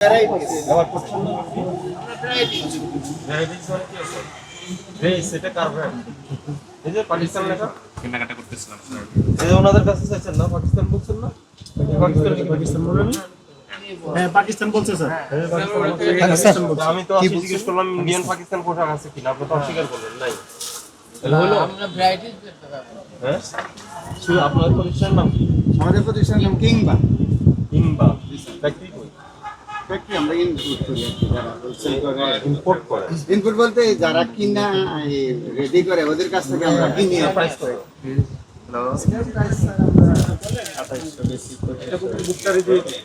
কেনাকাটা করতেছিলাম ওনাদের কাছে চাইছেন না, পাকিস্তান বলছেন না? পাকিস্তান বলেন? হ্যাঁ, পাকিস্তান বলছে স্যার। আমি তো জিজ্ঞেস করলাম ইন্ডিয়ান পাকিস্তান পোশাক আছে কিনা, আপনি তো অস্বীকার করলেন নাই। আমরা ভ্যারাইটিস দেখতে পাবো। হ্যাঁ, শুধু আপনার প্রতিষ্ঠানের নাম কি? আমাদের প্রতিষ্ঠানের নাম কিংবা। কিংবা ফ্যাক্টরি কই? ফ্যাক্টরি আমরা ইনপুট করি, যারা হোলসেল করে ইম্পোর্ট করে। ইনপুট বলতে যারা কিনা রেডি করে ওদের কাছ থেকে আমরা কিনি। প্রাইস করে। এটা খুব বুকটারি দিয়ে দিই।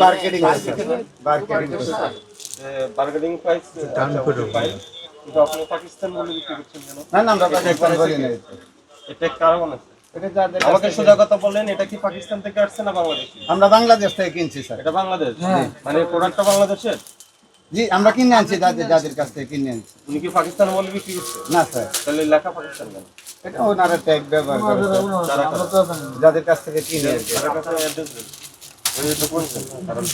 মার্কেটিং বার্গেনিং প্রাইস কিন্তু আপনি পাকিস্তান বলে বিক্রি করছেন কেন? না না, আমরা পাকিস্তান বলি না। এটা কারণ আছে। এটা যাদের আমাকে সোজা কথা বলেন, এটা কি পাকিস্তান থেকে আসছে না বাংলাদেশি? আমরা বাংলাদেশ থেকে কিনছি স্যার। এটা বাংলাদেশ, মানে প্রোডাক্টটা বাংলাদেশের। জি, আমরা কিনে আনছি, যাদের কাছ থেকে কিনে আনছি। উনি কি পাকিস্তান বলে বিক্রি করছে? না স্যার, তাহলে লেখা পাকিস্তান কেন? এটা ওনারা ট্যাগ ব্যবহার করে স্যার। যাদের কাছ থেকে কিনে আর কি। তার কাছে অ্যাড্রেস দেন। উনি তো বলছেন কারণ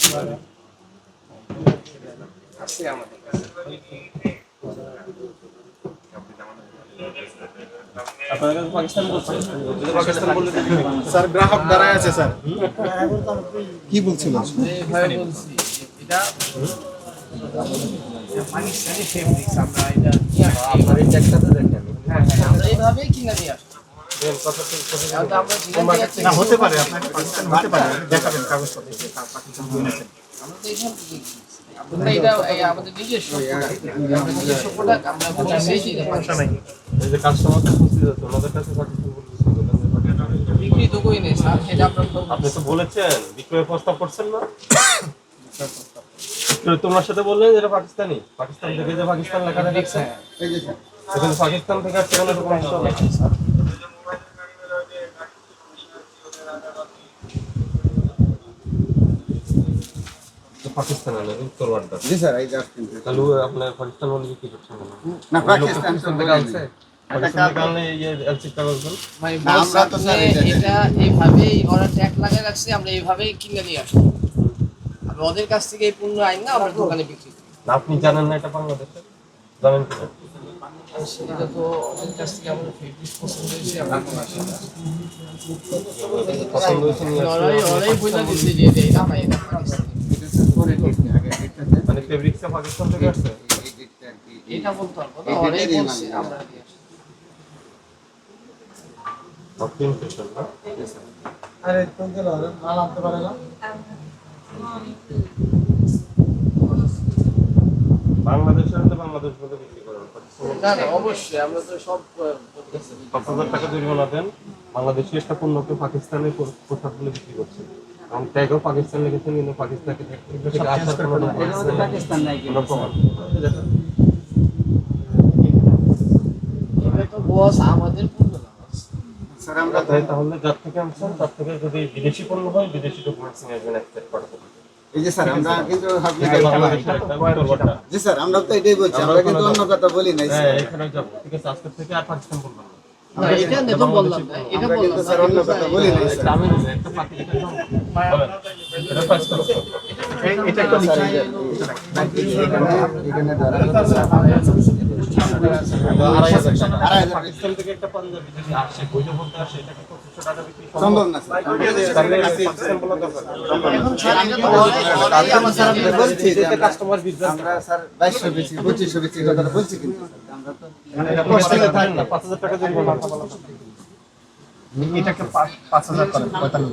আছে আমাদের কাছে। আপনার কাছে পাকিস্তান বলছে, যদি পাকিস্তান বলে দিবি স্যার গ্রাহক দাঁড়ায় আছে স্যার। কি বলছিলেন? এইভাবে বলছি এটা পাকিস্তানি ফেব্রিক্স, আমরা এটা নিয়ে আসছি। আপনার এই ট্যাগটাতে দেখেন। হ্যাঁ, আমরা এইভাবেই কিনে নিয়ে আসছি। আমরা না, হতে পারে আপনাকে পাকিস্তান হতে পারে, দেখাবেন কাগজপত্র যে পাকিস্তান কিনেছেন। আমরা তো এখান থেকে আমরা এটা আমাদের নিজস্ব আমরা নিজস্ব প্রোডাক্ট আমরা বলছি যে পাকিস্তান এই যে কাস্টমার তো উপস্থিত আছে, ওনাদের কাছে পাকিস্তান বলে দিচ্ছেন। বিক্রি তো কই নেই স্যার, সেটা আপনার আপনি তো বলেছেন বিক্রয় প্রস্তাব করছেন না? তোমার সাথে বললেন যে এটা পাকিস্তানি, পাকিস্তান থেকে যে পাকিস্তান লেখাটা দেখছেন, এই যে স্যার, এখানে পাকিস্তান থেকে আসছে কেন এরকম একটা হবে? তো পাকিস্তান হলো উত্তর বাড্ডা। জি স্যার, এই জাস্ট কিনতে। তাহলে আপনার পাকিস্তান বলে বিক্রি করছেন কেন? না, পাকিস্তান থেকে আনছে, পাকিস্তান থেকে আনলে এই এলসি কাগজ দেন। মানে না, আমরা তো স্যার এটা এইভাবেই ওরা ট্যাগ লাগিয়ে রাখছে, আমরা এইভাবেই কিনে নিয়ে আসি। আমরা ওদের কাছ থেকে এই পণ্য আইন না আমরা দোকানে বিক্রি করি। না, আপনি জানেন না এটা বাংলাদেশে? জানেন কি না? সেটা তো ওদের কাছ থেকে আমাদের ফেব্রিক্স পছন্দ হয়েছে, আমরা নিয়ে আসি। পছন্দ হয়েছে নিয়ে আসলে ওরাই বলে দিচ্ছে যে এটা না, এটা পাকিস্তানি। এটা স্যার পরে দেখতে আগে এটা দেন। মানে ফেব্রিক্সটা পাকিস্তান থেকে আসছে। এই ডেটটা আর কি। এটা বলতে পারবো না, এই ওরাই ডেটেরই বলছে মানে। আমরা নিয়ে আসি। আপনি ইনফেকশন না? আরে তো গেল মাল আনতে পারে না। বাংলাদেশের তো বাংলাদেশ বলে বিক্রি করেন, পাকিস্তান না না, অবশ্যই আমরা তো সব 5,000 টাকা জরিমানা দেন। বাংলাদেশি একটা পণ্যকে পাকিস্তানের পোশাক বলে বিক্রি করছে এবং ট্যাগও পাকিস্তান লিখেছেন, কিন্তু পাকিস্তান থেকে আসার কোনো পাকিস্তান নাই কোনো প্রমাণ। এটা তো বস আমাদের পণ্য না। স্যার আমরা তাহলে যার থেকে আনছেন তার থেকে যদি বিদেশি পণ্য হয়, বিদেশি ডকুমেন্টস নিয়ে আসবেন, অ্যাকসেপ্ট করা হবে। এই যে স্যার আমরা কিন্তু বাংলাদেশের একটা উত্তর বাড্ডা। জি স্যার, আমরা তো এটাই বলছি, আমরা কিন্তু অন্য কথা বলি নাই হ্যাঁ, স্যার। এখানে যাবো, ঠিক আছে? আজকে থেকে আর পাকিস্তান বলবেন না। না, এটা দেখো বললাম না, এটা আমরা কিন্তু বললাম স্যার অন্য কথা বলি নাই স্যার। আমি একটা পাখি দেখে বলেন, এটা প্রাইস কত? এটা একটু লিখে এখানে ধরা পাকিস্তান থেকে একটা পাঞ্জাবি যদি আসে, বৈধ বলতে আসে, এটাকে 2500 টাকা বিক্রি সম্ভব না স্যার। তাহলে পাকিস্তান বলা দরকার। বলছি যে আমরা কাস্টমার বিজনেস আমরা স্যার 2200 বেশি 2500 বেশি কথাটা বলছি, কিন্তু আমরা তো না 5,000 টাকা জরিমানা। এটাকে 5000 করে 45